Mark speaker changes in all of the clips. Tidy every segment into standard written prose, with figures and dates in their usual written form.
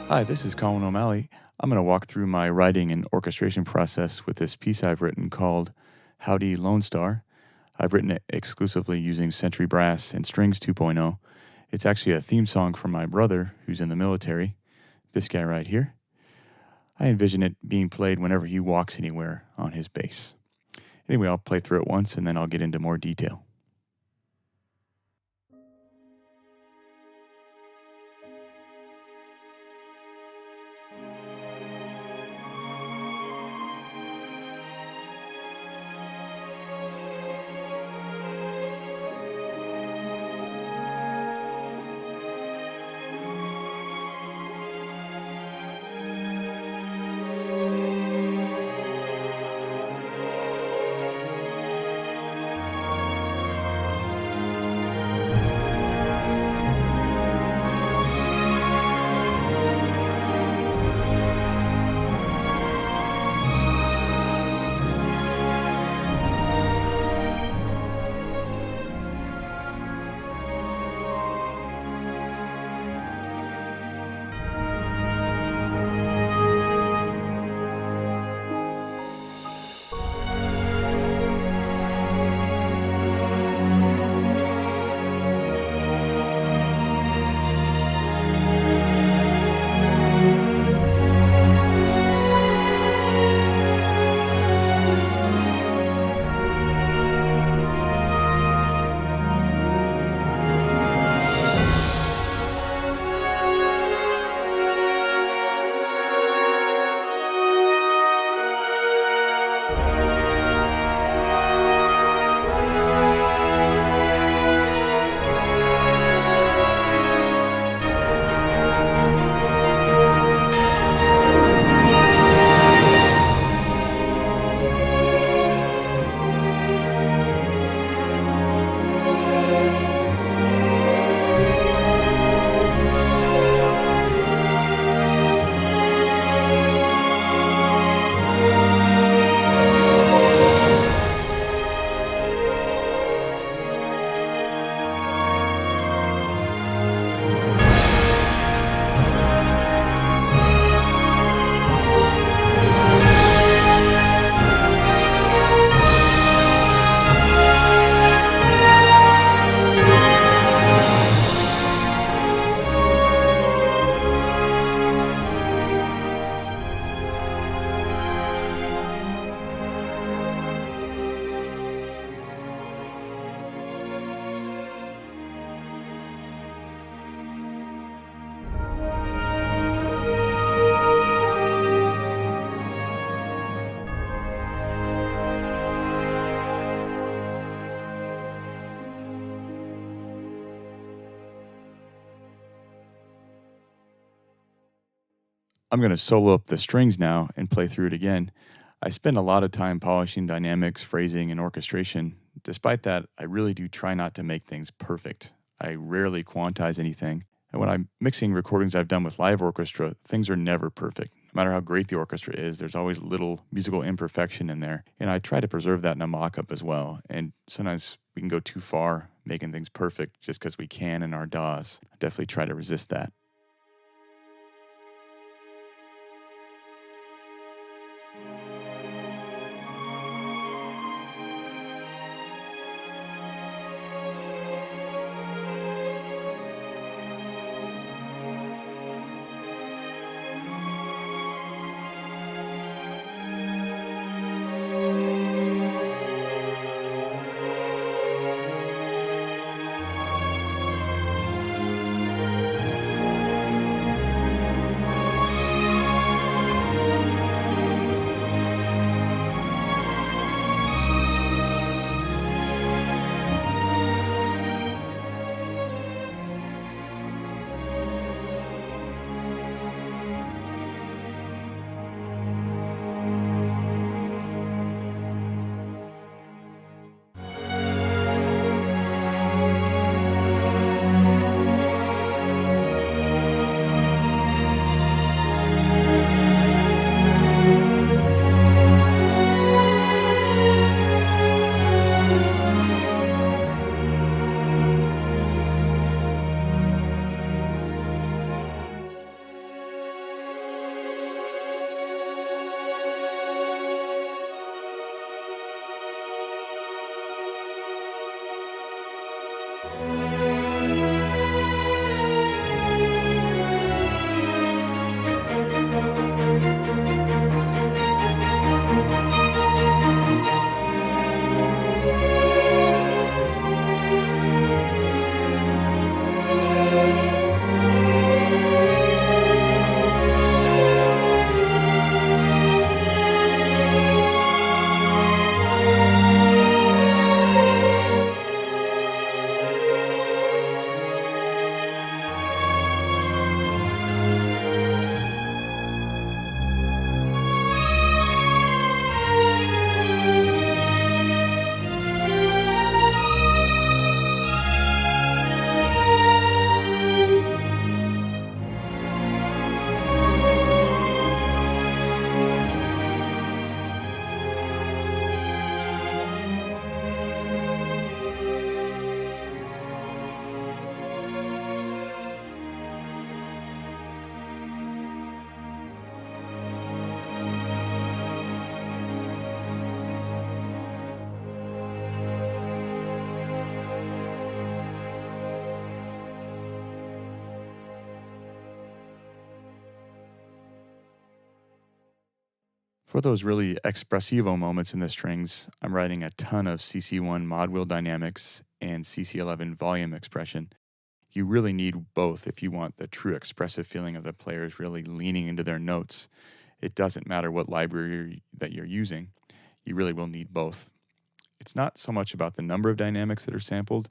Speaker 1: Hi, this is Colin O'Malley. I'm going to walk through my writing and orchestration process with this piece I've written called Howdy Lone Star. I've written it exclusively using Century Brass and Strings 2.0. It's actually a theme song for my brother who's in the military, this guy right here. I envision it being played whenever he walks anywhere on his base. Anyway, I'll play through it once and then I'll get into more detail. I'm going to solo up the strings now and play through it again. I spend a lot of time polishing dynamics, phrasing, and orchestration. Despite that, I really do try not to make things perfect. I rarely quantize anything. And when I'm mixing recordings I've done with live orchestra, things are never perfect. No matter how great the orchestra is, there's always little musical imperfection in there. And I try to preserve that in a mock-up as well. And sometimes we can go too far making things perfect just because we can in our DAWs. I definitely try to resist that. For those really espressivo moments in the strings, I'm writing a ton of CC1 mod wheel dynamics and CC11 volume expression. You really need both if you want the true expressive feeling of the players really leaning into their notes. It doesn't matter what library that you're using, you really will need both. It's not so much about the number of dynamics that are sampled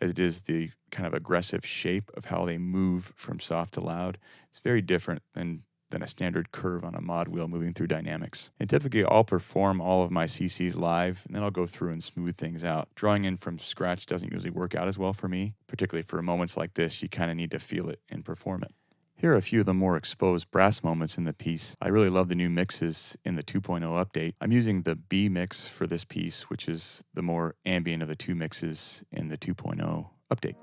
Speaker 1: as it is the kind of aggressive shape of how they move from soft to loud. It's very different than a standard curve on a mod wheel moving through dynamics. And typically I'll perform all of my CCs live, and then I'll go through and smooth things out. Drawing in from scratch doesn't usually work out as well for me, particularly for moments like this. You kind of need to feel it and perform it. Here are a few of the more exposed brass moments in the piece. I really love the new mixes in the 2.0 update. I'm using the B mix for this piece, which is the more ambient of the two mixes in the 2.0 update.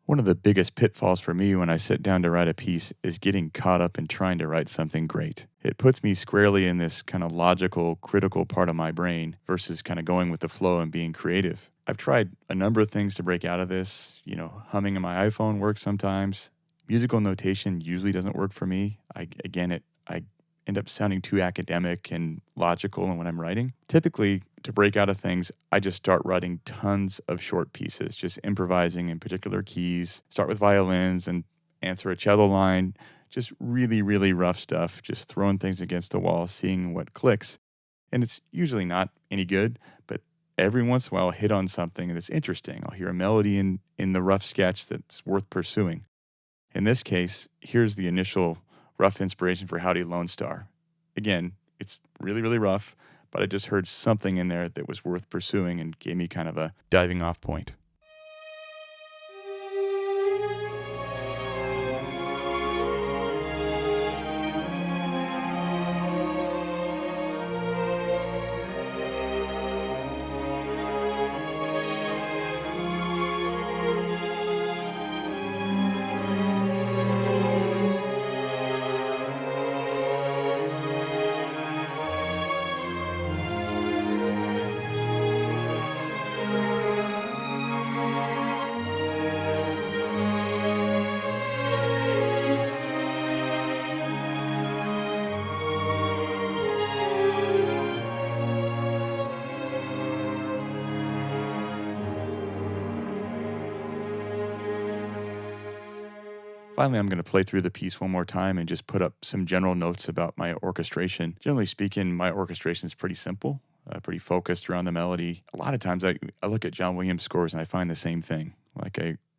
Speaker 1: One of the biggest pitfalls for me when I sit down to write a piece is getting caught up in trying to write something great. It puts me squarely in this kind of logical, critical part of my brain versus kind of going with the flow and being creative. I've tried a number of things to break out of this. Humming on my iPhone works sometimes. Musical notation usually doesn't work for me. I end up sounding too academic and logical when I'm writing. Typically, to break out of things, I just start writing tons of short pieces, just improvising in particular keys, start with violins and answer a cello line, just really, really rough stuff, just throwing things against the wall, seeing what clicks. And it's usually not any good, but every once in a while I'll hit on something that's interesting. I'll hear a melody in the rough sketch that's worth pursuing. In this case, here's the initial rough inspiration for Howdy Lone Star. Again, it's really, really rough, but I just heard something in there that was worth pursuing and gave me kind of a diving off point. Finally, I'm going to play through the piece one more time and just put up some general notes about my orchestration. Generally speaking, my orchestration is pretty simple, pretty focused around the melody. A lot of times I look at John Williams scores and I find the same thing.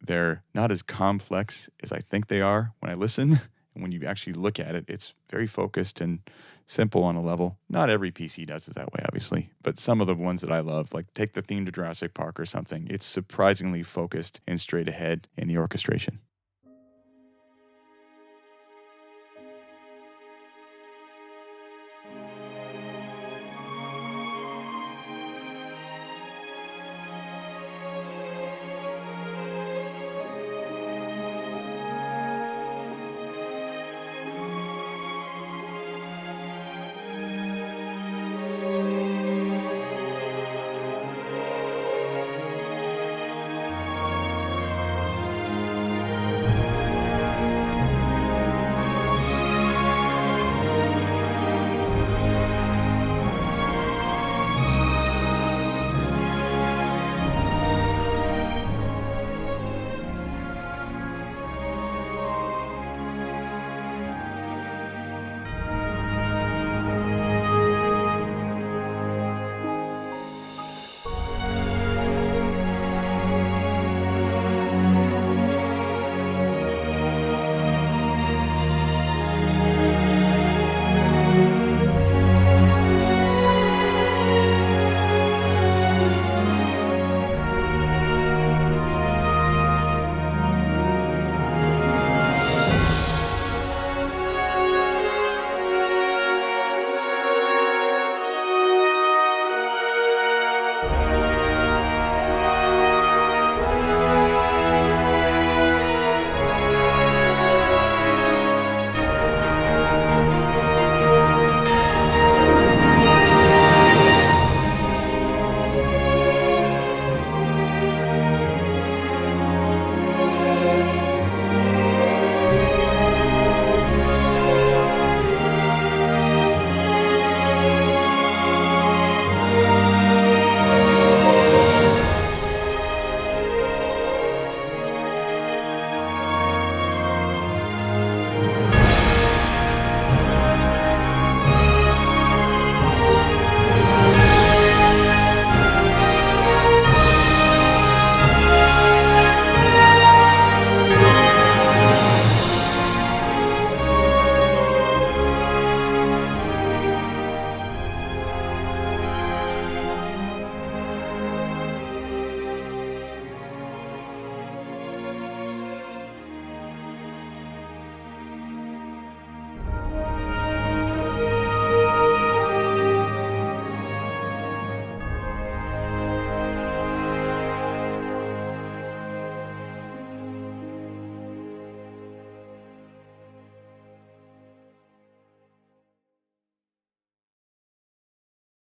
Speaker 1: They're not as complex as I think they are when I listen. And when you actually look at it, it's very focused and simple on a level. Not every piece he does it that way, obviously, but some of the ones that I love, like take the theme to Jurassic Park or something, it's surprisingly focused and straight ahead in the orchestration.